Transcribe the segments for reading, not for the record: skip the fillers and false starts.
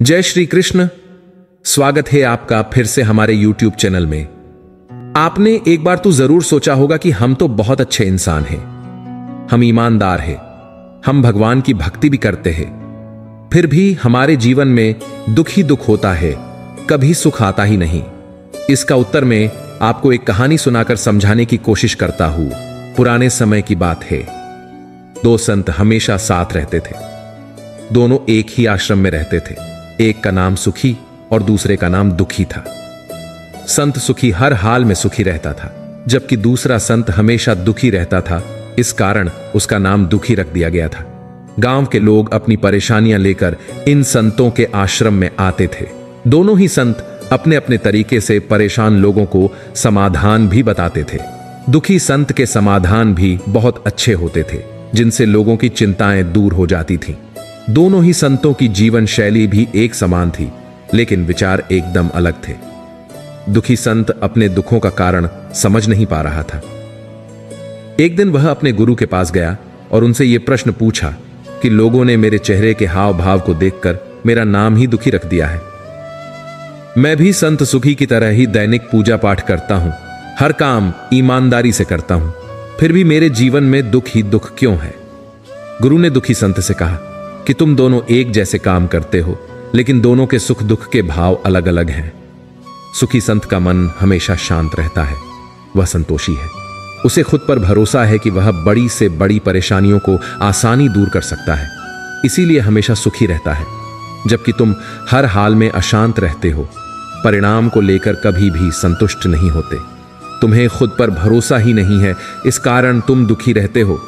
जय श्री कृष्ण। स्वागत है आपका फिर से हमारे YouTube चैनल में। आपने एक बार तो जरूर सोचा होगा कि हम तो बहुत अच्छे इंसान हैं, हम ईमानदार हैं, हम भगवान की भक्ति भी करते हैं, फिर भी हमारे जीवन में दुख ही दुख होता है, कभी सुख आता ही नहीं। इसका उत्तर मैं आपको एक कहानी सुनाकर समझाने की कोशिश करता हूं। पुराने समय की बात है। दो संत हमेशा साथ रहते थे। दोनों एक ही आश्रम में रहते थे। एक का नाम सुखी और दूसरे का नाम दुखी था। संत सुखी हर हाल में सुखी रहता था, जबकि दूसरा संत हमेशा दुखी रहता था। इस कारण उसका नाम दुखी रख दिया गया था। गांव के लोग अपनी परेशानियां लेकर इन संतों के आश्रम में आते थे। दोनों ही संत अपने अपने तरीके से परेशान लोगों को समाधान भी बताते थे। दुखी संत के समाधान भी बहुत अच्छे होते थे, जिनसे लोगों की चिंताएं दूर हो जाती थीं। दोनों ही संतों की जीवन शैली भी एक समान थी, लेकिन विचार एकदम अलग थे। दुखी संत अपने दुखों का कारण समझ नहीं पा रहा था। एक दिन वह अपने गुरु के पास गया और उनसे यह प्रश्न पूछा कि लोगों ने मेरे चेहरे के हाव भाव को देखकर मेरा नाम ही दुखी रख दिया है। मैं भी संत सुखी की तरह ही दैनिक पूजा पाठ करता हूं, हर काम ईमानदारी से करता हूं, फिर भी मेरे जीवन में दुख ही दुख क्यों है? गुरु ने दुखी संत से कहा कि तुम दोनों एक जैसे काम करते हो, लेकिन दोनों के सुख दुख के भाव अलग अलग हैं। सुखी संत का मन हमेशा शांत रहता है, वह संतोषी है। उसे खुद पर भरोसा है कि वह बड़ी से बड़ी परेशानियों को आसानी दूर कर सकता है, इसीलिए हमेशा सुखी रहता है। जबकि तुम हर हाल में अशांत रहते हो, परिणाम को लेकर कभी भी संतुष्ट नहीं होते। तुम्हें खुद पर भरोसा ही नहीं है, इस कारण तुम दुखी रहते हो।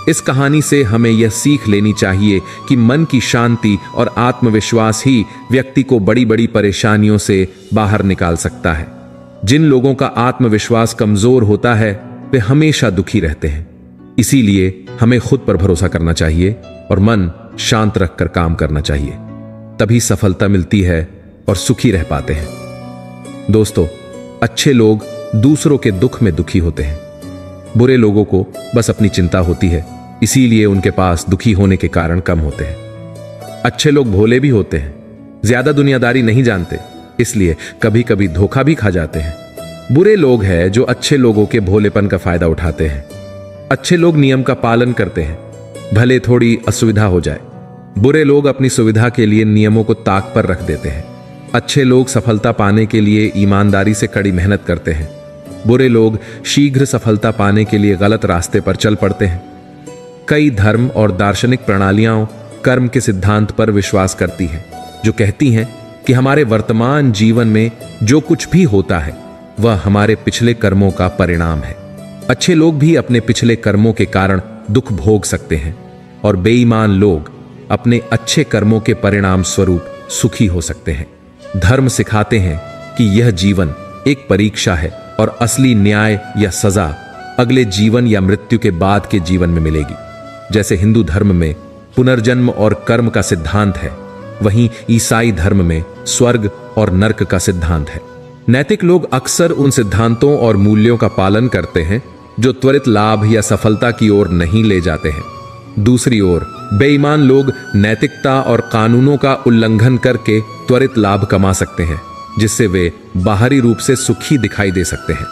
इस कहानी से हमें यह सीख लेनी चाहिए कि मन की शांति और आत्मविश्वास ही व्यक्ति को बड़ी बड़ी परेशानियों से बाहर निकाल सकता है। जिन लोगों का आत्मविश्वास कमजोर होता है, वे हमेशा दुखी रहते हैं। इसीलिए हमें खुद पर भरोसा करना चाहिए और मन शांत रखकर काम करना चाहिए, तभी सफलता मिलती है और सुखी रह पाते हैं। दोस्तों, अच्छे लोग दूसरों के दुख में दुखी होते हैं। बुरे लोगों को बस अपनी चिंता होती है, इसीलिए उनके पास दुखी होने के कारण कम होते हैं। अच्छे लोग भोले भी होते हैं, ज्यादा दुनियादारी नहीं जानते, इसलिए कभी कभी धोखा भी खा जाते हैं। बुरे लोग हैं जो अच्छे लोगों के भोलेपन का फायदा उठाते हैं। अच्छे लोग नियम का पालन करते हैं, भले थोड़ी असुविधा हो जाए। बुरे लोग अपनी सुविधा के लिए नियमों को ताक पर रख देते हैं। अच्छे लोग सफलता पाने के लिए ईमानदारी से कड़ी मेहनत करते हैं। बुरे लोग शीघ्र सफलता पाने के लिए गलत रास्ते पर चल पड़ते हैं। कई धर्म और दार्शनिक प्रणालियां कर्म के सिद्धांत पर विश्वास करती हैं, जो कहती हैं कि हमारे वर्तमान जीवन में जो कुछ भी होता है वह हमारे पिछले कर्मों का परिणाम है। अच्छे लोग भी अपने पिछले कर्मों के कारण दुख भोग सकते हैं और बेईमान लोग अपने अच्छे कर्मों के परिणाम स्वरूप सुखी हो सकते हैं। धर्म सिखाते हैं कि यह जीवन एक परीक्षा है और असली न्याय या सजा अगले जीवन या मृत्यु के बाद के जीवन में मिलेगी। जैसे हिंदू धर्म में पुनर्जन्म और कर्म का सिद्धांत है, वहीं ईसाई धर्म में स्वर्ग और नर्क का सिद्धांत है। नैतिक लोग अक्सर उन सिद्धांतों और मूल्यों का पालन करते हैं जो त्वरित लाभ या सफलता की ओर नहीं ले जाते हैं। दूसरी ओर बेईमान लोग नैतिकता और कानूनों का उल्लंघन करके त्वरित लाभ कमा सकते हैं, जिससे वे बाहरी रूप से सुखी दिखाई दे सकते हैं।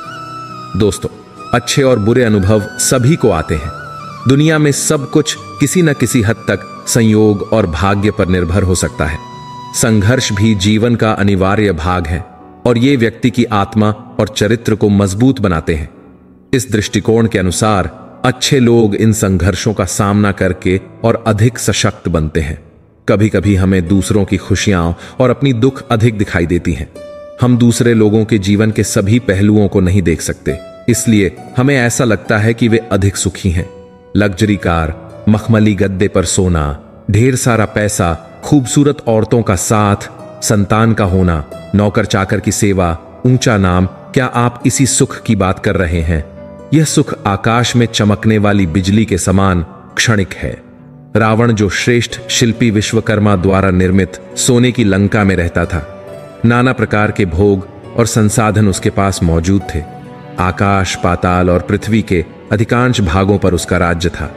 दोस्तों, अच्छे और बुरे अनुभव सभी को आते हैं। दुनिया में सब कुछ किसी न किसी हद तक संयोग और भाग्य पर निर्भर हो सकता है। संघर्ष भी जीवन का अनिवार्य भाग है और ये व्यक्ति की आत्मा और चरित्र को मजबूत बनाते हैं। इस दृष्टिकोण के अनुसार अच्छे लोग इन संघर्षों का सामना करके और अधिक सशक्त बनते हैं। कभी कभी हमें दूसरों की खुशियां और अपनी दुख अधिक दिखाई देती हैं। हम दूसरे लोगों के जीवन के सभी पहलुओं को नहीं देख सकते, इसलिए हमें ऐसा लगता है कि वे अधिक सुखी हैं। लग्जरी कार, मखमली गद्दे पर सोना, ढेर सारा पैसा, खूबसूरत औरतों का साथ, संतान का होना, नौकर चाकर की सेवा, ऊंचा नाम, क्या आप इसी सुख की बात कर रहे हैं? यह सुख आकाश में चमकने वाली बिजली के समान क्षणिक है। रावण, जो श्रेष्ठ शिल्पी विश्वकर्मा द्वारा निर्मित सोने की लंका में रहता था, नाना प्रकार के भोग और संसाधन उसके पास मौजूद थे। आकाश, पाताल और पृथ्वी के अधिकांश भागों पर उसका राज्य था।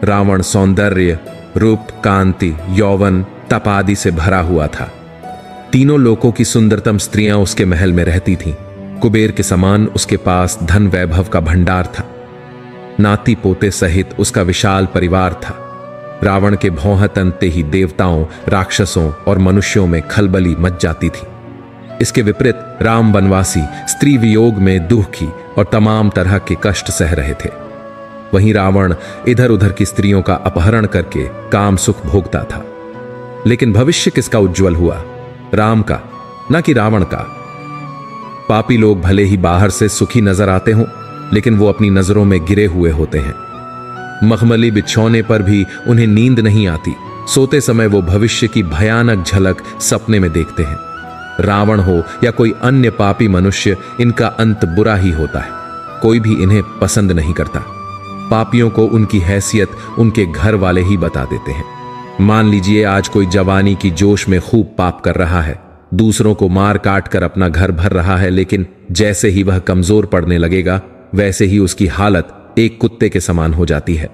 रावण सौंदर्य, रूप, कांति, यौवन, तप आदि से भरा हुआ था। तीनों लोकों की सुंदरतम स्त्रियां उसके महल में रहती थीं। कुबेर के समान उसके पास धन वैभव का भंडार था। नाती पोते सहित उसका विशाल परिवार था। रावण के भौह तनते ही देवताओं, राक्षसों और मनुष्यों में खलबली मच जाती थी। इसके विपरीत राम वनवासी स्त्री वियोग में दुखी और तमाम तरह के कष्ट सह रहे थे। वहीं रावण इधर उधर की स्त्रियों का अपहरण करके काम सुख भोगता था। लेकिन भविष्य किसका उज्जवल हुआ? राम का, न कि रावण का। पापी लोग भले ही बाहर से सुखी नजर आते हों, लेकिन वो अपनी नजरों में गिरे हुए होते हैं। मखमली बिछौने पर भी उन्हें नींद नहीं आती। सोते समय वो भविष्य की भयानक झलक सपने में देखते हैं। रावण हो या कोई अन्य पापी मनुष्य, इनका अंत बुरा ही होता है। कोई भी इन्हें पसंद नहीं करता। पापियों को उनकी हैसियत उनके घर वाले ही बता देते हैं। मान लीजिए आज कोई जवानी की जोश में खूब पाप कर रहा है, दूसरों को मार काट कर अपना घर भर रहा है, लेकिन जैसे ही वह कमजोर पड़ने लगेगा वैसे ही उसकी हालत एक कुत्ते के समान हो जाती है।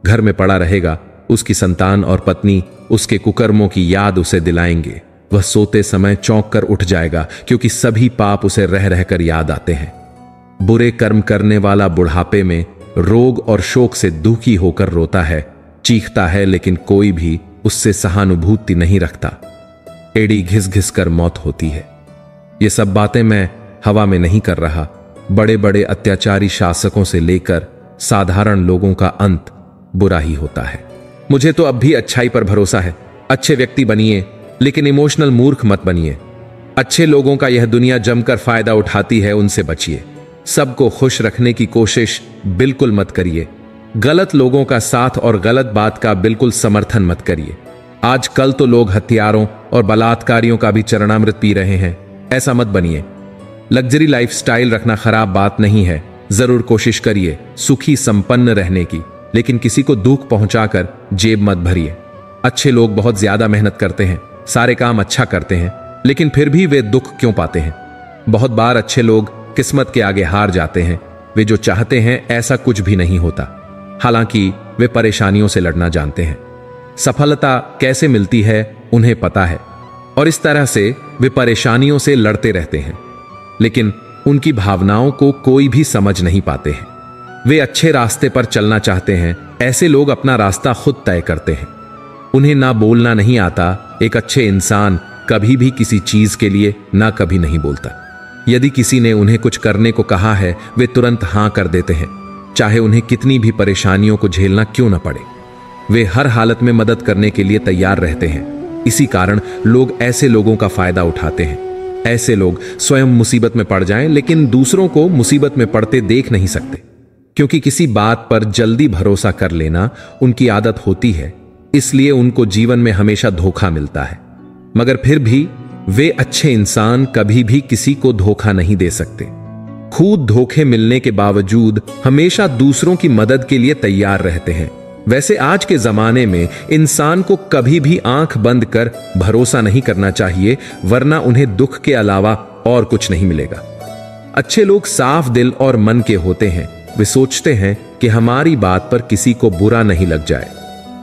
घर में पड़ा रहेगा, उसकी संतान और पत्नी उसके कुकर्मों की याद उसे दिलाएंगे। वह सोते समय चौंक कर उठ जाएगा, क्योंकि सभी पाप उसे रह रहकर याद आते हैं। बुरे कर्म करने वाला बुढ़ापे में रोग और शोक से दुखी होकर रोता है, चीखता है, लेकिन कोई भी उससे सहानुभूति नहीं रखता। एड़ी घिस घिस कर मौत होती है। ये सब बातें मैं हवा में नहीं कर रहा। बड़े बड़े अत्याचारी शासकों से लेकर साधारण लोगों का अंत बुरा ही होता है। मुझे तो अब भी अच्छाई पर भरोसा है। अच्छे व्यक्ति बनिए, लेकिन इमोशनल मूर्ख मत बनिए। अच्छे लोगों का यह दुनिया जमकर फायदा उठाती है, उनसे बचिए। सबको खुश रखने की कोशिश बिल्कुल मत करिए। गलत लोगों का साथ और गलत बात का बिल्कुल समर्थन मत करिए। आजकल तो लोग हत्यारों और बलात्कारियों का भी चरणामृत पी रहे हैं। ऐसा मत बनिए। लग्जरी लाइफस्टाइल रखना खराब बात नहीं है। जरूर कोशिश करिए सुखी संपन्न रहने की, लेकिन किसी को दुख पहुंचाकर जेब मत भरिए। अच्छे लोग बहुत ज्यादा मेहनत करते हैं, सारे काम अच्छा करते हैं, लेकिन फिर भी वे दुख क्यों पाते हैं? बहुत बार अच्छे लोग किस्मत के आगे हार जाते हैं। वे जो चाहते हैं ऐसा कुछ भी नहीं होता, हालांकि वे परेशानियों से लड़ना जानते हैं। सफलता कैसे मिलती है उन्हें पता है, और इस तरह से वे परेशानियों से लड़ते रहते हैं, लेकिन उनकी भावनाओं को कोई भी समझ नहीं पाते हैं। वे अच्छे रास्ते पर चलना चाहते हैं। ऐसे लोग अपना रास्ता खुद तय करते हैं। उन्हें ना बोलना नहीं आता। एक अच्छे इंसान कभी भी किसी चीज के लिए ना कभी नहीं बोलता। यदि किसी ने उन्हें कुछ करने को कहा है, वे तुरंत हां कर देते हैं, चाहे उन्हें कितनी भी परेशानियों को झेलना क्यों न पड़े। वे हर हालत में मदद करने के लिए तैयार रहते हैं। इसी कारण लोग ऐसे लोगों का फायदा उठाते हैं। ऐसे लोग स्वयं मुसीबत में पड़ जाएं, लेकिन दूसरों को मुसीबत में पड़ते देख नहीं सकते, क्योंकि किसी बात पर जल्दी भरोसा कर लेना उनकी आदत होती है। इसलिए उनको जीवन में हमेशा धोखा मिलता है। मगर फिर भी वे अच्छे इंसान कभी भी किसी को धोखा नहीं दे सकते। खुद धोखे मिलने के बावजूद हमेशा दूसरों की मदद के लिए तैयार रहते हैं। वैसे आज के जमाने में इंसान को कभी भी आंख बंद कर भरोसा नहीं करना चाहिए, वरना उन्हें दुख के अलावा और कुछ नहीं मिलेगा। अच्छे लोग साफ दिल और मन के होते हैं। वे सोचते हैं कि हमारी बात पर किसी को बुरा नहीं लग जाए।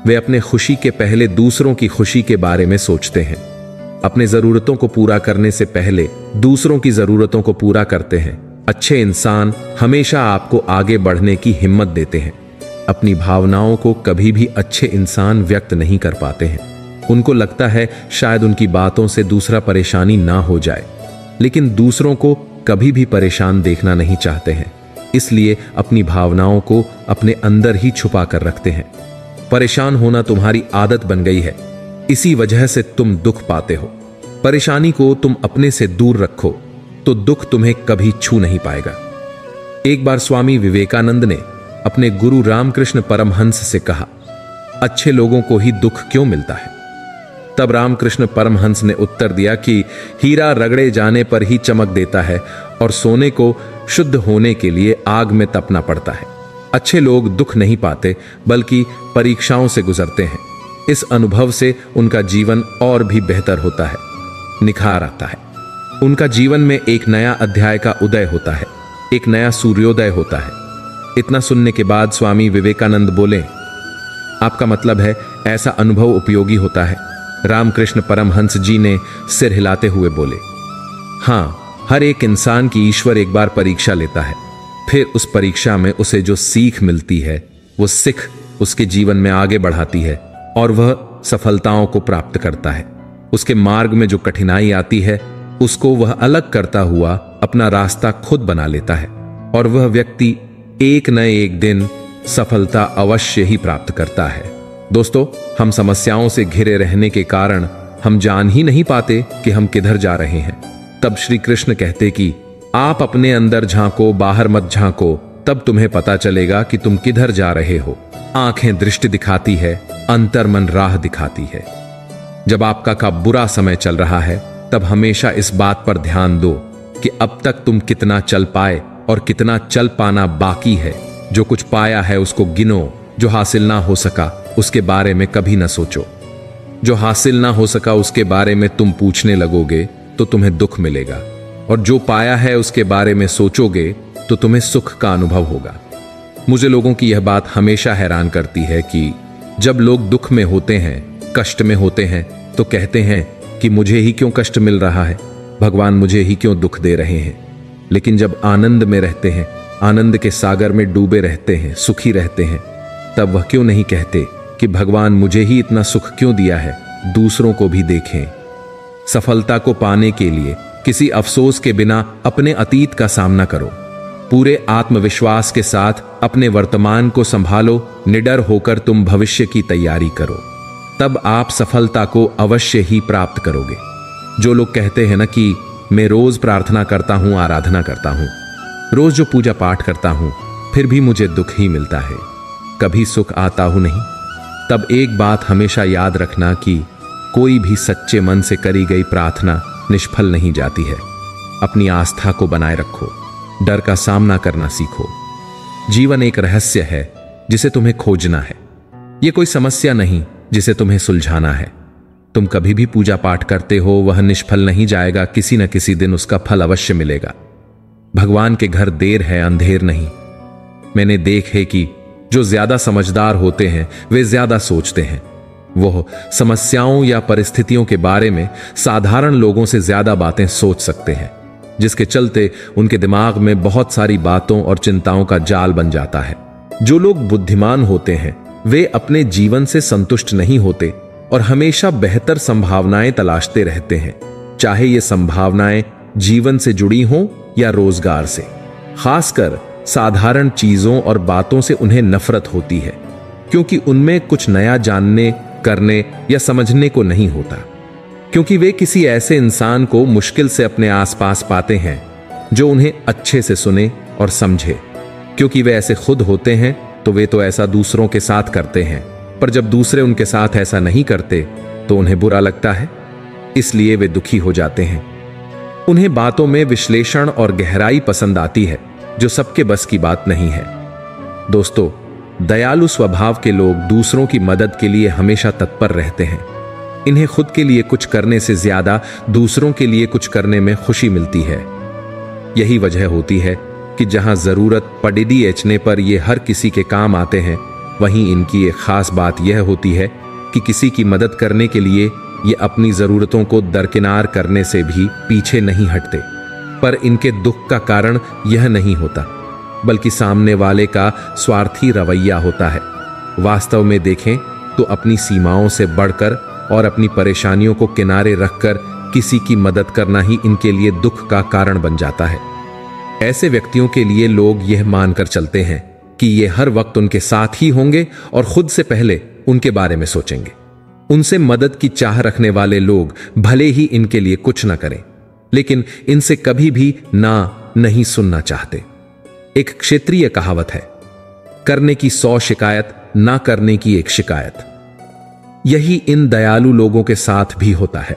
वे अपने खुशी के पहले दूसरों की खुशी के बारे में सोचते हैं। अपने जरूरतों को पूरा करने से पहले दूसरों की जरूरतों को पूरा करते हैं। अच्छे इंसान हमेशा आपको आगे बढ़ने की हिम्मत देते हैं। अपनी भावनाओं को कभी भी अच्छे इंसान व्यक्त नहीं कर पाते हैं। उनको लगता है शायद उनकी बातों से दूसरा परेशानी ना हो जाए, लेकिन दूसरों को कभी भी परेशान देखना नहीं चाहते हैं। इसलिए अपनी भावनाओं को अपने अंदर ही छुपा कर रखते हैं। परेशान होना तुम्हारी आदत बन गई है, इसी वजह से तुम दुख पाते हो। परेशानी को तुम अपने से दूर रखो तो दुख तुम्हें कभी छू नहीं पाएगा। एक बार स्वामी विवेकानंद ने अपने गुरु रामकृष्ण परमहंस से कहा, अच्छे लोगों को ही दुख क्यों मिलता है? तब रामकृष्ण परमहंस ने उत्तर दिया कि हीरा रगड़े जाने पर ही चमक देता है और सोने को शुद्ध होने के लिए आग में तपना पड़ता है। अच्छे लोग दुख नहीं पाते, बल्कि परीक्षाओं से गुजरते हैं। इस अनुभव से उनका जीवन और भी बेहतर होता है, निखार आता है। उनका जीवन में एक नया अध्याय का उदय होता है, एक नया सूर्योदय होता है। इतना सुनने के बाद स्वामी विवेकानंद बोले, आपका मतलब है ऐसा अनुभव उपयोगी होता है? रामकृष्ण परमहंस जी ने सिर हिलाते हुए बोले, हां, हर एक इंसान की ईश्वर एक बार परीक्षा लेता है, फिर उस परीक्षा में उसे जो सीख मिलती है वो सीख उसके जीवन में आगे बढ़ाती है और वह सफलताओं को प्राप्त करता है। उसके मार्ग में जो कठिनाई आती है उसको वह अलग करता हुआ अपना रास्ता खुद बना लेता है और वह व्यक्ति एक न एक दिन सफलता अवश्य ही प्राप्त करता है। दोस्तों, हम समस्याओं से घिरे रहने के कारण हम जान ही नहीं पाते कि हम किधर जा रहे हैं। तब श्री कृष्ण कहते कि आप अपने अंदर झांको, बाहर मत झांको, तब तुम्हें पता चलेगा कि तुम किधर जा रहे हो। आंखें दृष्टि दिखाती है, अंतर्मन राह दिखाती है। जब आपका का बुरा समय चल रहा है तब हमेशा इस बात पर ध्यान दो कि अब तक तुम कितना चल पाए और कितना चल पाना बाकी है। जो कुछ पाया है उसको गिनो, जो हासिल ना हो सका उसके बारे में कभी ना सोचो। जो हासिल ना हो सका उसके बारे में तुम पूछने लगोगे तो तुम्हें दुख मिलेगा, और जो पाया है उसके बारे में सोचोगे तो तुम्हें सुख का अनुभव होगा। मुझे लोगों की यह बात हमेशा हैरान करती है कि जब लोग दुख में होते हैं, कष्ट में होते हैं, तो कहते हैं कि मुझे ही क्यों कष्ट मिल रहा है, भगवान मुझे ही क्यों दुख दे रहे हैं। लेकिन जब आनंद में रहते हैं, आनंद के सागर में डूबे रहते हैं, सुखी रहते हैं, तब वह क्यों नहीं कहते कि भगवान मुझे ही इतना सुख क्यों दिया है, दूसरों को भी देखें। सफलता को पाने के लिए किसी अफसोस के बिना अपने अतीत का सामना करो। पूरे आत्मविश्वास के साथ अपने वर्तमान को संभालो। निडर होकर तुम भविष्य की तैयारी करो, तब आप सफलता को अवश्य ही प्राप्त करोगे। जो लोग कहते हैं ना कि मैं रोज प्रार्थना करता हूं, आराधना करता हूं, रोज जो पूजा पाठ करता हूं, फिर भी मुझे दुख ही मिलता है, कभी सुख आता हूं नहीं, तब एक बात हमेशा याद रखना कि कोई भी सच्चे मन से करी गई प्रार्थना निष्फल नहीं जाती है। अपनी आस्था को बनाए रखो, डर का सामना करना सीखो। जीवन एक रहस्य है जिसे तुम्हें खोजना है। यह कोई समस्या नहीं जिसे तुम्हें सुलझाना है। तुम कभी भी पूजा पाठ करते हो, वह निष्फल नहीं जाएगा, किसी न किसी दिन उसका फल अवश्य मिलेगा। भगवान के घर देर है, अंधेर नहीं। मैंने देख है कि जो ज्यादा समझदार होते हैं वे ज्यादा सोचते हैं। वो समस्याओं या परिस्थितियों के बारे में साधारण लोगों से ज्यादा बातें सोच सकते हैं, जिसके चलते उनके दिमाग में बहुत सारी बातों और चिंताओं का जाल बन जाता है। जो लोग बुद्धिमान होते हैं वे अपने जीवन से संतुष्ट नहीं होते और हमेशा बेहतर संभावनाएं तलाशते रहते हैं, चाहे ये संभावनाएं जीवन से जुड़ी हों या रोजगार से। खासकर साधारण चीजों और बातों से उन्हें नफरत होती है, क्योंकि उनमें कुछ नया जानने, करने या समझने को नहीं होता। क्योंकि वे किसी ऐसे इंसान को मुश्किल से अपने आसपास पाते हैं जो उन्हें अच्छे से सुने और समझे। क्योंकि वे ऐसे खुद होते हैं तो वे तो ऐसा दूसरों के साथ करते हैं, पर जब दूसरे उनके साथ ऐसा नहीं करते तो उन्हें बुरा लगता है, इसलिए वे दुखी हो जाते हैं। उन्हें बातों में विश्लेषण और गहराई पसंद आती है, जो सबके बस की बात नहीं है। दोस्तों, दयालु स्वभाव के लोग दूसरों की मदद के लिए हमेशा तत्पर रहते हैं। इन्हें खुद के लिए कुछ करने से ज्यादा दूसरों के लिए कुछ करने में खुशी मिलती है। यही वजह होती है कि जहां जरूरत पड़ेगी एचने पर ये हर किसी के काम आते हैं, वहीं इनकी एक खास बात यह होती है कि किसी की मदद करने के लिए ये अपनी जरूरतों को दरकिनार करने से भी पीछे नहीं हटते। पर इनके दुख का कारण यह नहीं होता, बल्कि सामने वाले का स्वार्थी रवैया होता है। वास्तव में देखें तो अपनी सीमाओं से बढ़कर और अपनी परेशानियों को किनारे रखकर किसी की मदद करना ही इनके लिए दुख का कारण बन जाता है। ऐसे व्यक्तियों के लिए लोग यह मानकर चलते हैं कि ये हर वक्त उनके साथ ही होंगे और खुद से पहले उनके बारे में सोचेंगे। उनसे मदद की चाह रखने वाले लोग भले ही इनके लिए कुछ ना करें, लेकिन इनसे कभी भी ना नहीं सुनना चाहते। एक क्षेत्रीय कहावत है, करने की 100 शिकायत, ना करने की 1 शिकायत। यही इन दयालु लोगों के साथ भी होता है।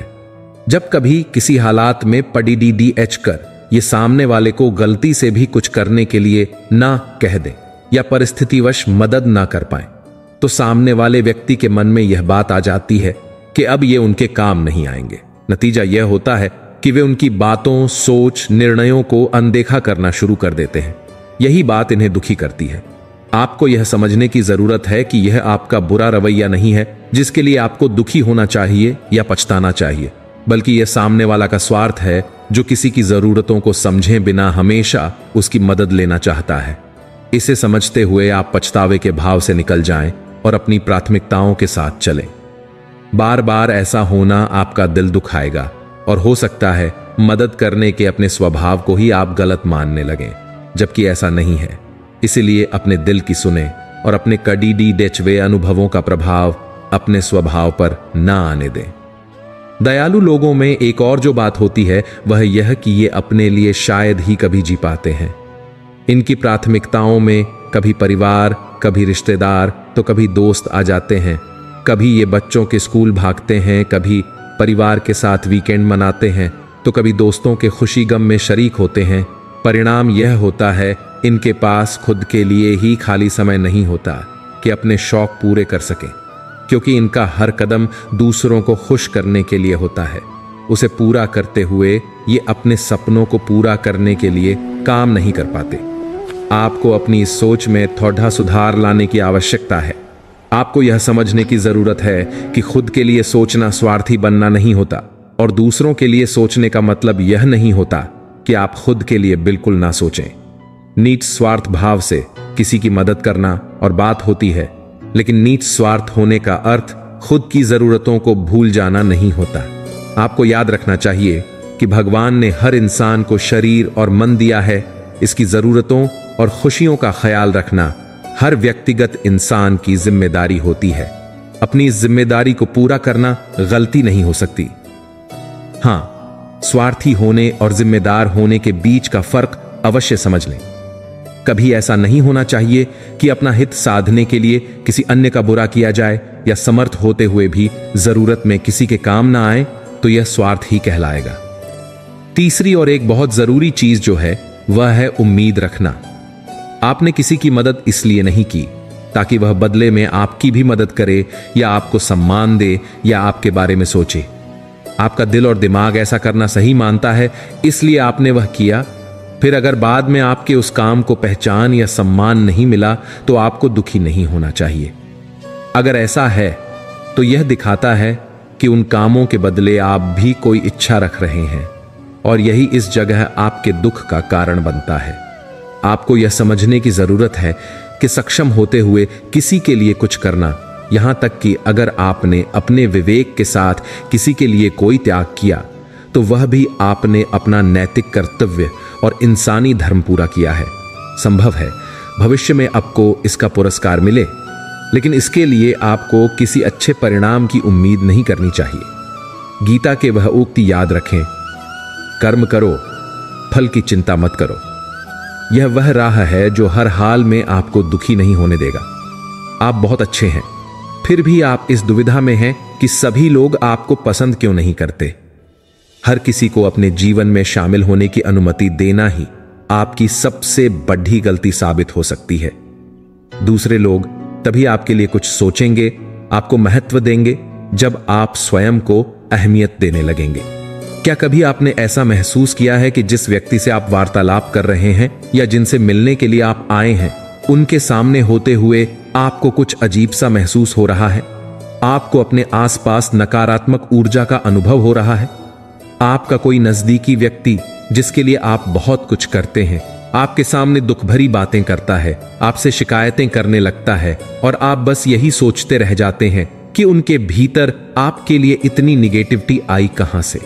जब कभी किसी हालात में पड़ीडीएच कर ये सामने वाले को गलती से भी कुछ करने के लिए ना कह दें या परिस्थितिवश मदद ना कर पाए, तो सामने वाले व्यक्ति के मन में यह बात आ जाती है कि अब ये उनके काम नहीं आएंगे। नतीजा यह होता है कि वे उनकी बातों, सोच, निर्णयों को अनदेखा करना शुरू कर देते हैं। यही बात इन्हें दुखी करती है। आपको यह समझने की जरूरत है कि यह आपका बुरा रवैया नहीं है जिसके लिए आपको दुखी होना चाहिए या पछताना चाहिए, बल्कि यह सामने वाला का स्वार्थ है जो किसी की जरूरतों को समझे बिना हमेशा उसकी मदद लेना चाहता है। इसे समझते हुए आप पछतावे के भाव से निकल जाएं और अपनी प्राथमिकताओं के साथ चलें। बार बार ऐसा होना आपका दिल दुखाएगा और हो सकता है मदद करने के अपने स्वभाव को ही आप गलत मानने लगें, जबकि ऐसा नहीं है। इसीलिए अपने दिल की सुने और अपने कड़ीडी डेचवे अनुभवों का प्रभाव अपने स्वभाव पर ना आने दें। दयालु लोगों में एक और जो बात होती है वह यह कि ये अपने लिए शायद ही कभी जी पाते हैं। इनकी प्राथमिकताओं में कभी परिवार, कभी रिश्तेदार, तो कभी दोस्त आ जाते हैं। कभी ये बच्चों के स्कूल भागते हैं, कभी परिवार के साथ वीकेंड मनाते हैं, तो कभी दोस्तों के खुशी गम में शरीक होते हैं। परिणाम यह होता है इनके पास खुद के लिए ही खाली समय नहीं होता कि अपने शौक पूरे कर सकें, क्योंकि इनका हर कदम दूसरों को खुश करने के लिए होता है। उसे पूरा करते हुए ये अपने सपनों को पूरा करने के लिए काम नहीं कर पाते। आपको अपनी इस सोच में थोड़ा सुधार लाने की आवश्यकता है। आपको यह समझने की जरूरत है कि खुद के लिए सोचना स्वार्थी बनना नहीं होता, और दूसरों के लिए सोचने का मतलब यह नहीं होता कि आप खुद के लिए बिल्कुल ना सोचें। नीच स्वार्थ भाव से किसी की मदद करना और बात होती है, लेकिन नीच स्वार्थ होने का अर्थ खुद की जरूरतों को भूल जाना नहीं होता। आपको याद रखना चाहिए कि भगवान ने हर इंसान को शरीर और मन दिया है। इसकी जरूरतों और खुशियों का ख्याल रखना हर व्यक्तिगत इंसान की जिम्मेदारी होती है। अपनी इस जिम्मेदारी को पूरा करना गलती नहीं हो सकती। हां, स्वार्थी होने और जिम्मेदार होने के बीच का फर्क अवश्य समझ लें। कभी ऐसा नहीं होना चाहिए कि अपना हित साधने के लिए किसी अन्य का बुरा किया जाए, या समर्थ होते हुए भी जरूरत में किसी के काम ना आए तो यह स्वार्थ ही कहलाएगा। तीसरी और एक बहुत जरूरी चीज जो है वह है उम्मीद रखना। आपने किसी की मदद इसलिए नहीं की ताकि वह बदले में आपकी भी मदद करे, या आपको सम्मान दे, या आपके बारे में सोचे। आपका दिल और दिमाग ऐसा करना सही मानता है, इसलिए आपने वह किया। फिर अगर बाद में आपके उस काम को पहचान या सम्मान नहीं मिला तो आपको दुखी नहीं होना चाहिए। अगर ऐसा है तो यह दिखाता है कि उन कामों के बदले आप भी कोई इच्छा रख रहे हैं, और यही इस जगह आपके दुख का कारण बनता है। आपको यह समझने की जरूरत है कि सक्षम होते हुए किसी के लिए कुछ करना, यहां तक कि अगर आपने अपने विवेक के साथ किसी के लिए कोई त्याग किया तो वह भी आपने अपना नैतिक कर्तव्य और इंसानी धर्म पूरा किया है। संभव है भविष्य में आपको इसका पुरस्कार मिले, लेकिन इसके लिए आपको किसी अच्छे परिणाम की उम्मीद नहीं करनी चाहिए। गीता के वह उक्ति याद रखें, कर्म करो, फल की चिंता मत करो। यह वह राह है जो हर हाल में आपको दुखी नहीं होने देगा। आप बहुत अच्छे हैं, फिर भी आप इस दुविधा में हैं कि सभी लोग आपको पसंद क्यों नहीं करते। हर किसी को अपने जीवन में शामिल होने की अनुमति देना ही आपकी सबसे बड़ी गलती साबित हो सकती है। दूसरे लोग तभी आपके लिए कुछ सोचेंगे, आपको महत्व देंगे, जब आप स्वयं को अहमियत देने लगेंगे। क्या कभी आपने ऐसा महसूस किया है कि जिस व्यक्ति से आप वार्तालाप कर रहे हैं या जिनसे मिलने के लिए आप आए हैं, उनके सामने होते हुए आपको कुछ अजीब सा महसूस हो रहा है? आपको अपने आसपास नकारात्मक ऊर्जा का अनुभव हो रहा है? आपका कोई नजदीकी व्यक्ति जिसके लिए आप बहुत कुछ करते हैं, आपके सामने दुख भरी बातें करता है, आपसे शिकायतें करने लगता है, और आप बस यही सोचते रह जाते हैं कि उनके भीतर आपके लिए इतनी निगेटिविटी आई कहां से।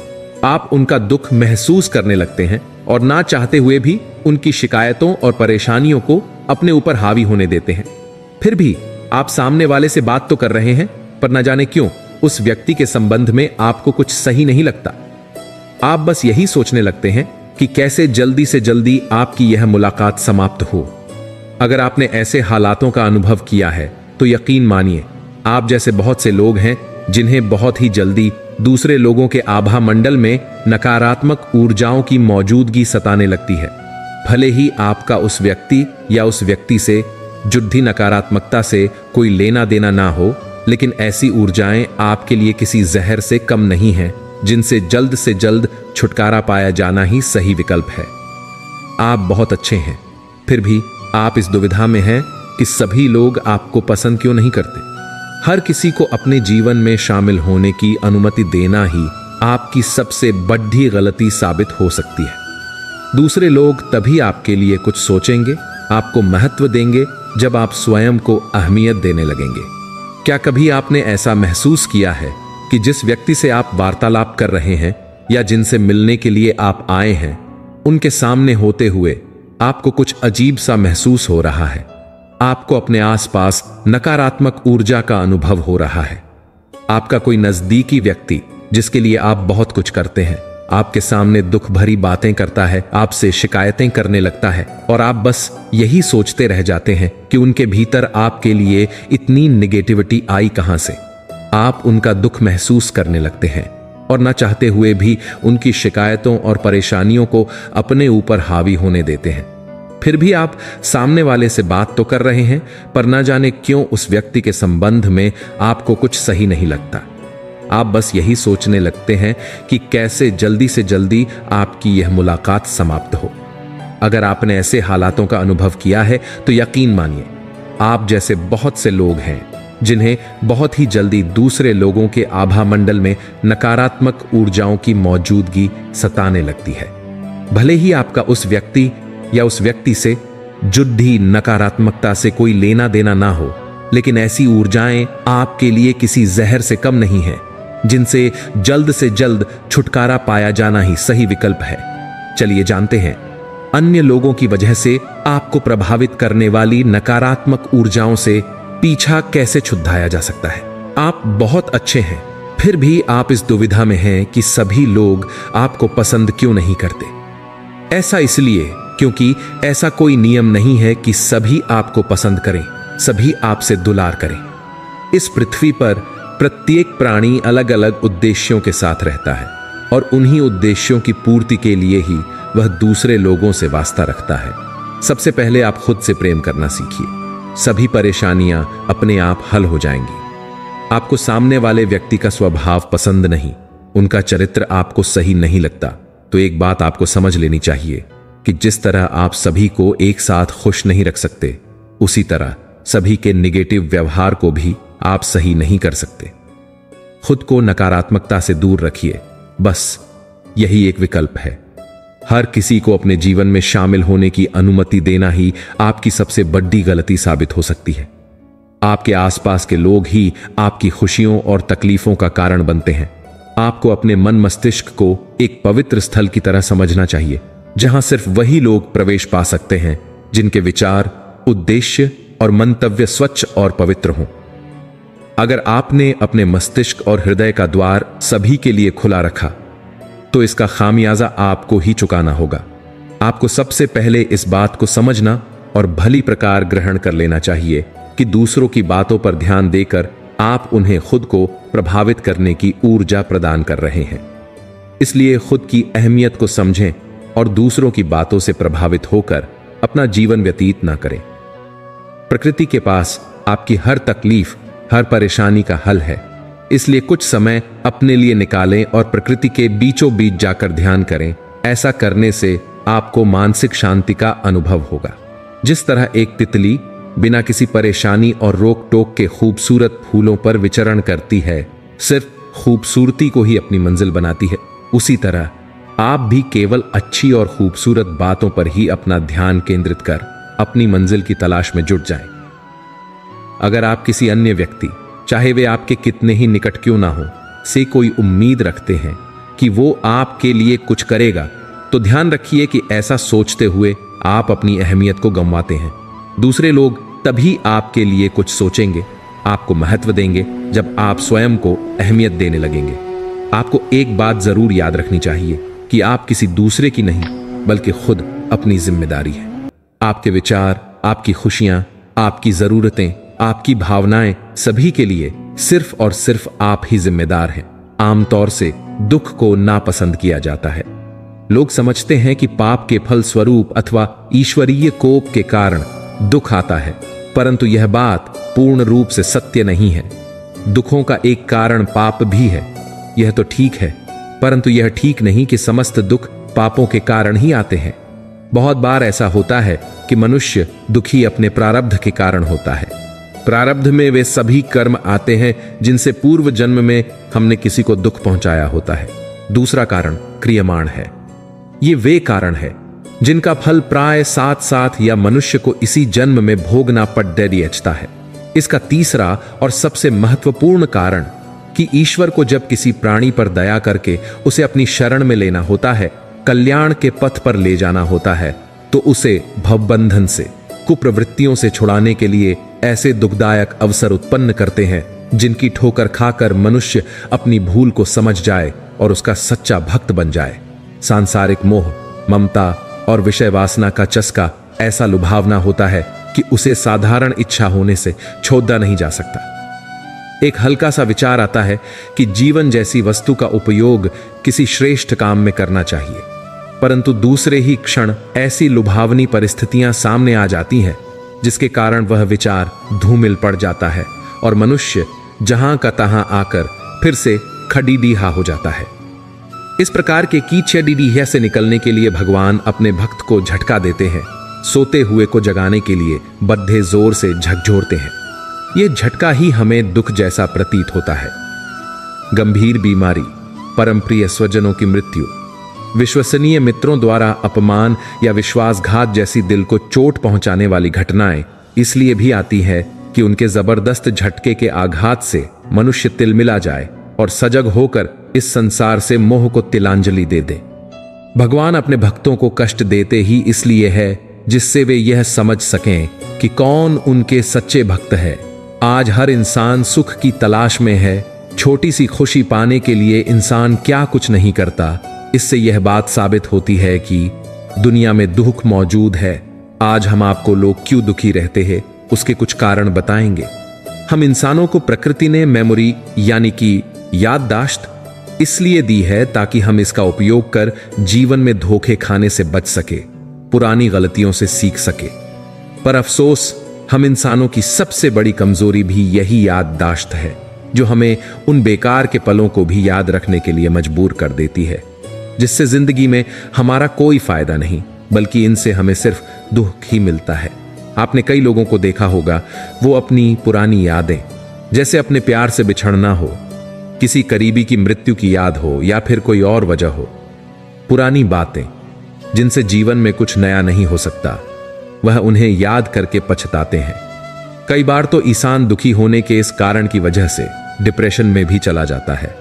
आप उनका दुख महसूस करने लगते हैं और ना चाहते हुए भी उनकी शिकायतों और परेशानियों को अपने ऊपर हावी होने देते हैं। फिर भी आप सामने वाले से बात तो कर रहे हैं, पर न जाने क्यों उस व्यक्ति के संबंध में आपको कुछ सही नहीं लगता। आप बस यही सोचने लगते हैं कि कैसे जल्दी से जल्दी आपकी यह मुलाकात समाप्त हो। अगर आपने ऐसे हालातों का अनुभव किया है तो यकीन मानिए आप जैसे बहुत से लोग हैं जिन्हें बहुत ही जल्दी दूसरे लोगों के आभा मंडल में नकारात्मक ऊर्जाओं की मौजूदगी सताने लगती है। भले ही आपका उस व्यक्ति या उस व्यक्ति से जुद्धी नकारात्मकता से कोई लेना देना ना हो, लेकिन ऐसी ऊर्जाएं आपके लिए किसी जहर से कम नहीं हैं, जिनसे जल्द से जल्द छुटकारा पाया जाना ही सही विकल्प है। आप बहुत अच्छे हैं, फिर भी आप इस दुविधा में हैं कि सभी लोग आपको पसंद क्यों नहीं करते। हर किसी को अपने जीवन में शामिल होने की अनुमति देना ही आपकी सबसे बड़ी गलती साबित हो सकती है। दूसरे लोग तभी आपके लिए कुछ सोचेंगे, आपको महत्व देंगे, जब आप स्वयं को अहमियत देने लगेंगे। क्या कभी आपने ऐसा महसूस किया है कि जिस व्यक्ति से आप वार्तालाप कर रहे हैं या जिनसे मिलने के लिए आप आए हैं, उनके सामने होते हुए आपको कुछ अजीब सा महसूस हो रहा है। आपको अपने आसपास नकारात्मक ऊर्जा का अनुभव हो रहा है। आपका कोई नजदीकी व्यक्ति जिसके लिए आप बहुत कुछ करते हैं, आपके सामने दुख भरी बातें करता है, आपसे शिकायतें करने लगता है और आप बस यही सोचते रह जाते हैं कि उनके भीतर आपके लिए इतनी निगेटिविटी आई कहां से। आप उनका दुख महसूस करने लगते हैं और न चाहते हुए भी उनकी शिकायतों और परेशानियों को अपने ऊपर हावी होने देते हैं। फिर भी आप सामने वाले से बात तो कर रहे हैं, पर न जाने क्यों उस व्यक्ति के संबंध में आपको कुछ सही नहीं लगता। आप बस यही सोचने लगते हैं कि कैसे जल्दी से जल्दी आपकी यह मुलाकात समाप्त हो। अगर आपने ऐसे हालातों का अनुभव किया है तो यकीन मानिए, आप जैसे बहुत से लोग हैं जिन्हें बहुत ही जल्दी दूसरे लोगों के आभा मंडल में नकारात्मक ऊर्जाओं की मौजूदगी सताने लगती है। भले ही आपका उस व्यक्ति या उस व्यक्ति से जुड्ढी नकारात्मकता से कोई लेना देना ना हो, लेकिन ऐसी ऊर्जाएं आपके लिए किसी जहर से कम नहीं है, जिनसे जल्द से जल्द छुटकारा पाया जाना ही सही विकल्प है। चलिए जानते हैं, अन्य लोगों की वजह से आपको प्रभावित करने वाली नकारात्मक ऊर्जाओं से पीछा कैसे छुड़ाया जा सकता है। आप बहुत अच्छे हैं, फिर भी आप इस दुविधा में हैं कि सभी लोग आपको पसंद क्यों नहीं करते। ऐसा इसलिए क्योंकि ऐसा कोई नियम नहीं है कि सभी आपको पसंद करें, सभी आपसे दुलार करें। इस पृथ्वी पर प्रत्येक प्राणी अलग अलग उद्देश्यों के साथ रहता है और उन्हीं उद्देश्यों की पूर्ति के लिए ही वह दूसरे लोगों से वास्ता रखता है। सबसे पहले आप खुद से प्रेम करना सीखिए। सभी परेशानियां अपने आप हल हो जाएंगी। आपको सामने वाले व्यक्ति का स्वभाव पसंद नहीं, उनका चरित्र आपको सही नहीं लगता, तो एक बात आपको समझ लेनी चाहिए कि जिस तरह आप सभी को एक साथ खुश नहीं रख सकते, उसी तरह सभी के निगेटिव व्यवहार को भी आप सही नहीं कर सकते। खुद को नकारात्मकता से दूर रखिए, बस यही एक विकल्प है। हर किसी को अपने जीवन में शामिल होने की अनुमति देना ही आपकी सबसे बड़ी गलती साबित हो सकती है। आपके आसपास के लोग ही आपकी खुशियों और तकलीफों का कारण बनते हैं। आपको अपने मन मस्तिष्क को एक पवित्र स्थल की तरह समझना चाहिए, जहां सिर्फ वही लोग प्रवेश पा सकते हैं जिनके विचार, उद्देश्य और मंतव्य स्वच्छ और पवित्र हों। अगर आपने अपने मस्तिष्क और हृदय का द्वार सभी के लिए खुला रखा, तो इसका खामियाजा आपको ही चुकाना होगा। आपको सबसे पहले इस बात को समझना और भली प्रकार ग्रहण कर लेना चाहिए कि दूसरों की बातों पर ध्यान देकर आप उन्हें खुद को प्रभावित करने की ऊर्जा प्रदान कर रहे हैं। इसलिए खुद की अहमियत को समझें और दूसरों की बातों से प्रभावित होकर अपना जीवन व्यतीत ना करें। प्रकृति के पास आपकी हर तकलीफ, हर परेशानी का हल है। इसलिए कुछ समय अपने लिए निकालें और प्रकृति के बीचों बीच जाकर ध्यान करें। ऐसा करने से आपको मानसिक शांति का अनुभव होगा। जिस तरह एक तितली बिना किसी परेशानी और रोक टोक के खूबसूरत फूलों पर विचरण करती है, सिर्फ खूबसूरती को ही अपनी मंजिल बनाती है, उसी तरह आप भी केवल अच्छी और खूबसूरत बातों पर ही अपना ध्यान केंद्रित कर अपनी मंजिल की तलाश में जुट जाएं। अगर आप किसी अन्य व्यक्ति, चाहे वे आपके कितने ही निकट क्यों ना हो, से कोई उम्मीद रखते हैं कि वो आपके लिए कुछ करेगा, तो ध्यान रखिए कि ऐसा सोचते हुए आप अपनी अहमियत को गंवाते हैं। दूसरे लोग तभी आपके लिए कुछ सोचेंगे, आपको महत्व देंगे, जब आप स्वयं को अहमियत देने लगेंगे। आपको एक बात जरूर याद रखनी चाहिए कि आप किसी दूसरे की नहीं, बल्कि खुद अपनी जिम्मेदारी है। आपके विचार, आपकी खुशियां, आपकी जरूरतें, आपकी भावनाएं, सभी के लिए सिर्फ और सिर्फ आप ही जिम्मेदार हैं। आमतौर से दुख को नापसंद किया जाता है। लोग समझते हैं कि पाप के फल स्वरूप अथवा ईश्वरीय कोप के कारण दुख आता है, परंतु यह बात पूर्ण रूप से सत्य नहीं है। दुखों का एक कारण पाप भी है, यह तो ठीक है, परंतु यह ठीक नहीं कि समस्त दुख पापों के कारण ही आते हैं। बहुत बार ऐसा होता है कि मनुष्य दुखी अपने प्रारब्ध के कारण होता है। प्रारब्ध में वे सभी कर्म आते हैं जिनसे पूर्व जन्म में हमने किसी को दुख पहुंचाया होता है। दूसरा कारण क्रियमाण है। ये वे कारण है जिनका फल प्राय साथ साथ या मनुष्य को इसी जन्म में भोगना पड़ता है। इसका तीसरा और सबसे महत्वपूर्ण कारण कि ईश्वर को जब किसी प्राणी पर दया करके उसे अपनी शरण में लेना होता है, कल्याण के पथ पर ले जाना होता है, तो उसे भवबंधन से, कुप्रवृत्तियों से छुड़ाने के लिए ऐसे दुखदायक अवसर उत्पन्न करते हैं जिनकी ठोकर खाकर मनुष्य अपनी भूल को समझ जाए और उसका सच्चा भक्त बन जाए। सांसारिक मोह, ममता और विषय वासना का चस्का ऐसा लुभावना होता है कि उसे साधारण इच्छा होने से छोड़ा नहीं जा सकता। एक हल्का सा विचार आता है कि जीवन जैसी वस्तु का उपयोग किसी श्रेष्ठ काम में करना चाहिए, परंतु दूसरे ही क्षण ऐसी लुभावनी परिस्थितियां सामने आ जाती हैं जिसके कारण वह विचार धूमिल पड़ जाता है और मनुष्य जहां का तहां आकर फिर से खडीडीहा हो जाता है। इस प्रकार के कीचड़ीडीहा से निकलने के लिए भगवान अपने भक्त को झटका देते हैं, सोते हुए को जगाने के लिए बद्धे जोर से झकझोरते हैं। यह झटका ही हमें दुख जैसा प्रतीत होता है। गंभीर बीमारी, परम प्रिय स्वजनों की मृत्यु, विश्वसनीय मित्रों द्वारा अपमान या विश्वासघात जैसी दिल को चोट पहुंचाने वाली घटनाएं इसलिए भी आती है कि उनके जबरदस्त झटके के आघात से मनुष्य तिलमिला जाए और सजग होकर इस संसार से मोह को तिलांजलि दे दे। भगवान अपने भक्तों को कष्ट देते ही इसलिए है जिससे वे यह समझ सकें कि कौन उनके सच्चे भक्त है। आज हर इंसान सुख की तलाश में है। छोटी सी खुशी पाने के लिए इंसान क्या कुछ नहीं करता। इससे यह बात साबित होती है कि दुनिया में दुख मौजूद है। आज हम आपको लोग क्यों दुखी रहते हैं उसके कुछ कारण बताएंगे। हम इंसानों को प्रकृति ने मेमोरी यानी कि याददाश्त इसलिए दी है ताकि हम इसका उपयोग कर जीवन में धोखे खाने से बच सके, पुरानी गलतियों से सीख सके। पर अफसोस हम इंसानों की सबसे बड़ी कमजोरी भी यही याददाश्त है जो हमें उन बेकार के पलों को भी याद रखने के लिए मजबूर कर देती है जिससे जिंदगी में हमारा कोई फायदा नहीं बल्कि इनसे हमें सिर्फ दुख ही मिलता है। आपने कई लोगों को देखा होगा, वो अपनी पुरानी यादें, जैसे अपने प्यार से बिछड़ना हो, किसी करीबी की मृत्यु की याद हो या फिर कोई और वजह हो, पुरानी बातें जिनसे जीवन में कुछ नया नहीं हो सकता, वह उन्हें याद करके पछताते हैं। कई बार तो इंसान दुखी होने के इस कारण की वजह से डिप्रेशन में भी चला जाता है।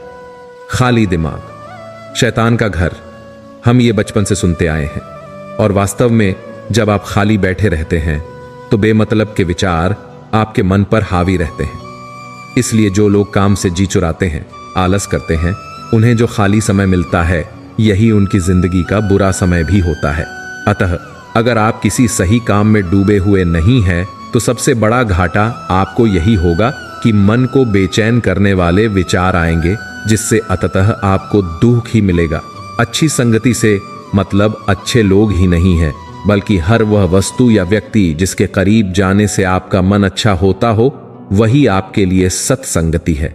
खाली दिमाग, शैतान का घर, हम ये बचपन से सुनते आए हैं और वास्तव में जब आप खाली बैठे रहते हैं तो बेमतलब के विचार आपके मन पर हावी रहते हैं। इसलिए जो लोग काम से जी चुराते हैं, आलस करते हैं, उन्हें जो खाली समय मिलता है यही उनकी जिंदगी का बुरा समय भी होता है। अतः अगर आप किसी सही काम में डूबे हुए नहीं हैं तो सबसे बड़ा घाटा आपको यही होगा कि मन को बेचैन करने वाले विचार आएंगे जिससे अंततः आपको दुख ही मिलेगा। अच्छी संगति से मतलब अच्छे लोग ही नहीं है बल्कि हर वह वस्तु या व्यक्ति जिसके करीब जाने से आपका मन अच्छा होता हो, वही आपके लिए सत्संगति है।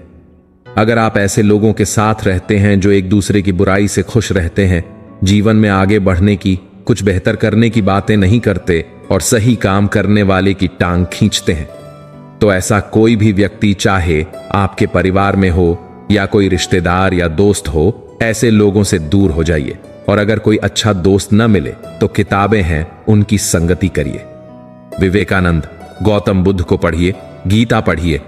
अगर आप ऐसे लोगों के साथ रहते हैं जो एक दूसरे की बुराई से खुश रहते हैं, जीवन में आगे बढ़ने की, कुछ बेहतर करने की बातें नहीं करते और सही काम करने वाले की टांग खींचते हैं, तो ऐसा कोई भी व्यक्ति चाहे आपके परिवार में हो या कोई रिश्तेदार या दोस्त हो, ऐसे लोगों से दूर हो जाइए। और अगर कोई अच्छा दोस्त न मिले तो किताबें हैं, उनकी संगति करिए। विवेकानंद, गौतम बुद्ध को पढ़िए, गीता पढ़िए,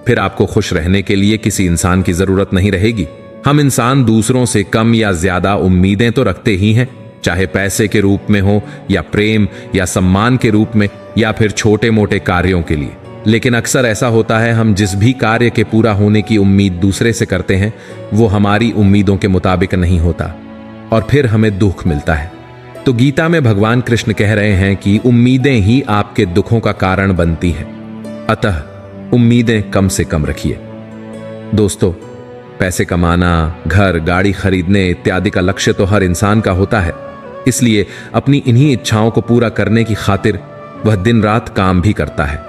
फिर आपको खुश रहने के लिए किसी इंसान की जरूरत नहीं रहेगी। हम इंसान दूसरों से कम या ज्यादा उम्मीदें तो रखते ही हैं, चाहे पैसे के रूप में हो या प्रेम या सम्मान के रूप में या फिर छोटे मोटे कार्यों के लिए। लेकिन अक्सर ऐसा होता है, हम जिस भी कार्य के पूरा होने की उम्मीद दूसरे से करते हैं वो हमारी उम्मीदों के मुताबिक नहीं होता और फिर हमें दुख मिलता है। तो गीता में भगवान कृष्ण कह रहे हैं कि उम्मीदें ही आपके दुखों का कारण बनती हैं, अतः उम्मीदें कम से कम रखिए। दोस्तों, पैसे कमाना, घर गाड़ी खरीदने इत्यादि का लक्ष्य तो हर इंसान का होता है, इसलिए अपनी इन्हीं इच्छाओं को पूरा करने की खातिर वह दिन रात काम भी करता है।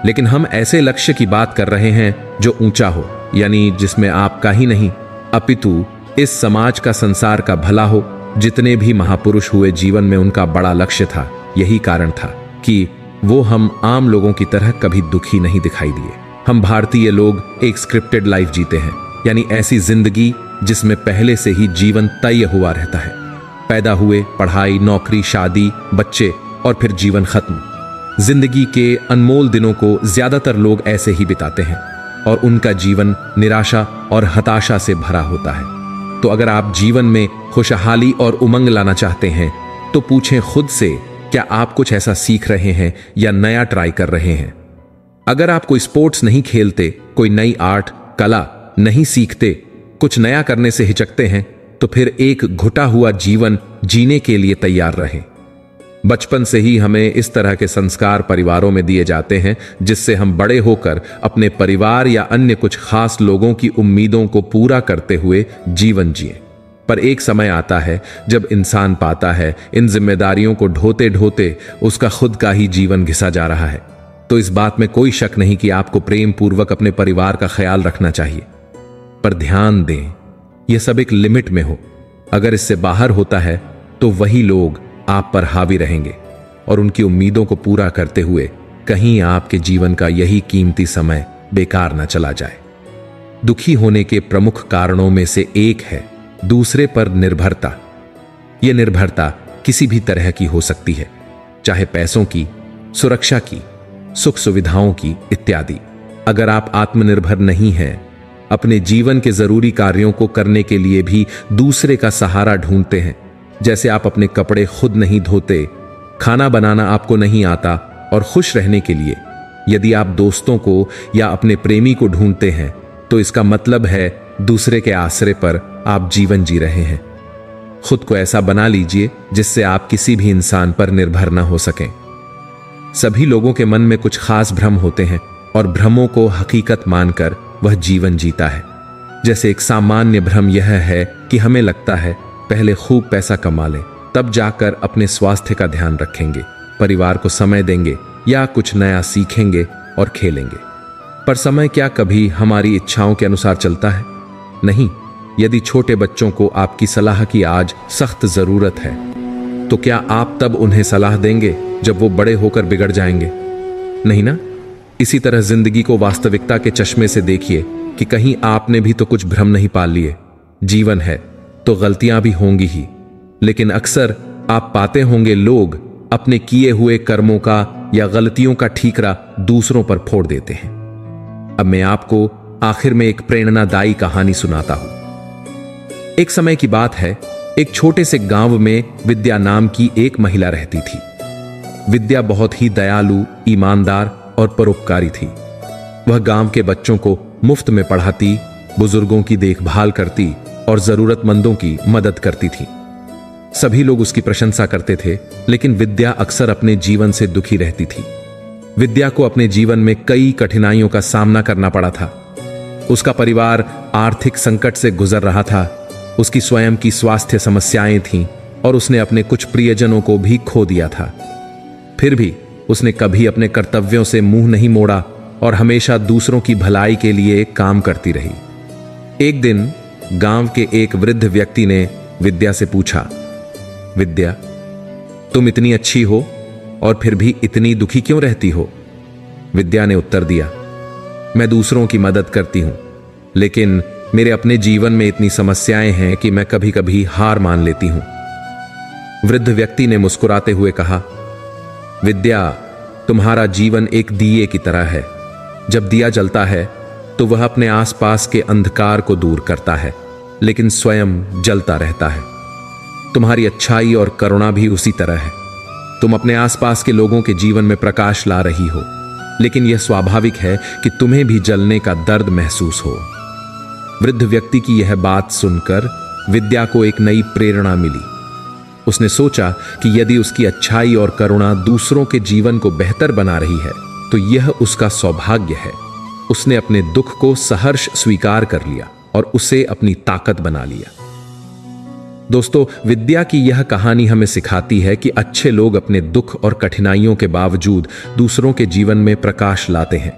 लेकिन हम ऐसे लक्ष्य की बात कर रहे हैं जो ऊंचा हो, यानी जिसमें आपका ही नहीं अपितु इस समाज का, संसार का भला हो जितने भी महापुरुष हुए जीवन में उनका बड़ा लक्ष्य था, यही कारण था कि वो हम आम लोगों की तरह कभी दुखी नहीं दिखाई दिए। हम भारतीय लोग एक स्क्रिप्टेड लाइफ जीते हैं, यानी ऐसी जिंदगी जिसमें पहले से ही जीवन तय हुआ रहता है। पैदा हुए, पढ़ाई, नौकरी, शादी, बच्चे और फिर जीवन खत्म। जिंदगी के अनमोल दिनों को ज्यादातर लोग ऐसे ही बिताते हैं और उनका जीवन निराशा और हताशा से भरा होता है। तो अगर आप जीवन में खुशहाली और उमंग लाना चाहते हैं तो पूछें खुद से, क्या आप कुछ ऐसा सीख रहे हैं या नया ट्राई कर रहे हैं? अगर आप कोई स्पोर्ट्स नहीं खेलते, कोई नई आर्ट, कला नहीं सीखते, कुछ नया करने से हिचकते हैं, तो फिर एक घुटा हुआ जीवन जीने के लिए तैयार रहें। बचपन से ही हमें इस तरह के संस्कार परिवारों में दिए जाते हैं, जिससे हम बड़े होकर अपने परिवार या अन्य कुछ खास लोगों की उम्मीदों को पूरा करते हुए जीवन जिए। पर एक समय आता है जब इंसान पाता है इन जिम्मेदारियों को ढोते ढोते उसका खुद का ही जीवन घिसा जा रहा है। तो इस बात में कोई शक नहीं कि आपको प्रेम पूर्वक अपने परिवार का ख्याल रखना चाहिए, पर ध्यान दें, यह सब एक लिमिट में हो। अगर इससे बाहर होता है तो वही लोग आप पर हावी रहेंगे और उनकी उम्मीदों को पूरा करते हुए कहीं आपके जीवन का यही कीमती समय बेकार न चला जाए। दुखी होने के प्रमुख कारणों में से एक है दूसरे पर निर्भरता। यह निर्भरता किसी भी तरह की हो सकती है, चाहे पैसों की, सुरक्षा की, सुख सुविधाओं की इत्यादि। अगर आप आत्मनिर्भर नहीं हैं, अपने जीवन के जरूरी कार्यों को करने के लिए भी दूसरे का सहारा ढूंढते हैं, जैसे आप अपने कपड़े खुद नहीं धोते, खाना बनाना आपको नहीं आता, और खुश रहने के लिए यदि आप दोस्तों को या अपने प्रेमी को ढूंढते हैं, तो इसका मतलब है दूसरे के आसरे पर आप जीवन जी रहे हैं। खुद को ऐसा बना लीजिए जिससे आप किसी भी इंसान पर निर्भर न हो सकें। सभी लोगों के मन में कुछ खास भ्रम होते हैं और भ्रमों को हकीकत मानकर वह जीवन जीता है। जैसे एक सामान्य भ्रम यह है कि हमें लगता है पहले खूब पैसा कमा लें, तब जाकर अपने स्वास्थ्य का ध्यान रखेंगे, परिवार को समय देंगे या कुछ नया सीखेंगे और खेलेंगे। पर समय क्या कभी हमारी इच्छाओं के अनुसार चलता है? नहीं। यदि छोटे बच्चों को आपकी सलाह की आज सख्त जरूरत है, तो क्या आप तब उन्हें सलाह देंगे जब वो बड़े होकर बिगड़ जाएंगे? नहीं ना। इसी तरह जिंदगी को वास्तविकता के चश्मे से देखिए कि कहीं आपने भी तो कुछ भ्रम नहीं पाल लिए। जीवन है तो गलतियां भी होंगी ही, लेकिन अक्सर आप पाते होंगे लोग अपने किए हुए कर्मों का या गलतियों का ठीकरा दूसरों पर फोड़ देते हैं। अब मैं आपको आखिर में एक प्रेरणादायी कहानी सुनाता हूं। एक समय की बात है, एक छोटे से गांव में विद्या नाम की एक महिला रहती थी। विद्या बहुत ही दयालु, ईमानदार और परोपकारी थी। वह गांव के बच्चों को मुफ्त में पढ़ाती, बुजुर्गों की देखभाल करती और जरूरतमंदों की मदद करती थी। सभी लोग उसकी प्रशंसा करते थे, लेकिन विद्या अक्सर अपने जीवन से दुखी रहती थी। विद्या को अपने जीवन में कई कठिनाइयों का सामना करना पड़ा था। उसका परिवार आर्थिक संकट से गुजर रहा था, उसकी स्वयं की स्वास्थ्य समस्याएं थीं और उसने अपने कुछ प्रियजनों को भी खो दिया था। फिर भी उसने कभी अपने कर्तव्यों से मुंह नहीं मोड़ा और हमेशा दूसरों की भलाई के लिए काम करती रही। एक दिन गांव के एक वृद्ध व्यक्ति ने विद्या से पूछा, विद्या, तुम इतनी अच्छी हो और फिर भी इतनी दुखी क्यों रहती हो? विद्या ने उत्तर दिया, मैं दूसरों की मदद करती हूं, लेकिन मेरे अपने जीवन में इतनी समस्याएं हैं कि मैं कभी कभी हार मान लेती हूं। वृद्ध व्यक्ति ने मुस्कुराते हुए कहा, विद्या, तुम्हारा जीवन एक दिए की तरह है। जब दिया जलता है तो वह अपने आसपास के अंधकार को दूर करता है, लेकिन स्वयं जलता रहता है। तुम्हारी अच्छाई और करुणा भी उसी तरह है। तुम अपने आसपास के लोगों के जीवन में प्रकाश ला रही हो, लेकिन यह स्वाभाविक है कि तुम्हें भी जलने का दर्द महसूस हो। वृद्ध व्यक्ति की यह बात सुनकर विद्या को एक नई प्रेरणा मिली। उसने सोचा कि यदि उसकी अच्छाई और करुणा दूसरों के जीवन को बेहतर बना रही है, तो यह उसका सौभाग्य है। उसने अपने दुख को सहर्ष स्वीकार कर लिया और उसे अपनी ताकत बना लिया। दोस्तों, विद्या की यह कहानी हमें सिखाती है कि अच्छे लोग अपने दुख और कठिनाइयों के बावजूद दूसरों के जीवन में प्रकाश लाते हैं।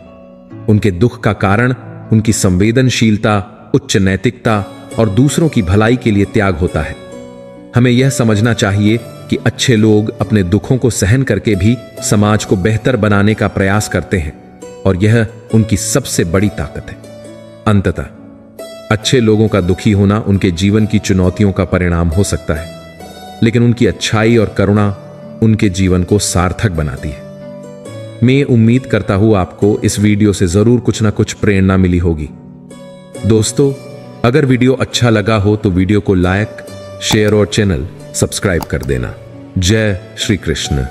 उनके दुख का कारण उनकी संवेदनशीलता, उच्च नैतिकता और दूसरों की भलाई के लिए त्याग होता है। हमें यह समझना चाहिए कि अच्छे लोग अपने दुखों को सहन करके भी समाज को बेहतर बनाने का प्रयास करते हैं और यह उनकी सबसे बड़ी ताकत है। अंततः अच्छे लोगों का दुखी होना उनके जीवन की चुनौतियों का परिणाम हो सकता है, लेकिन उनकी अच्छाई और करुणा उनके जीवन को सार्थक बनाती है। मैं उम्मीद करता हूं आपको इस वीडियो से जरूर कुछ ना कुछ प्रेरणा मिली होगी। दोस्तों, अगर वीडियो अच्छा लगा हो तो वीडियो को लाइक, शेयर और चैनल सब्सक्राइब कर देना। जय श्री कृष्ण।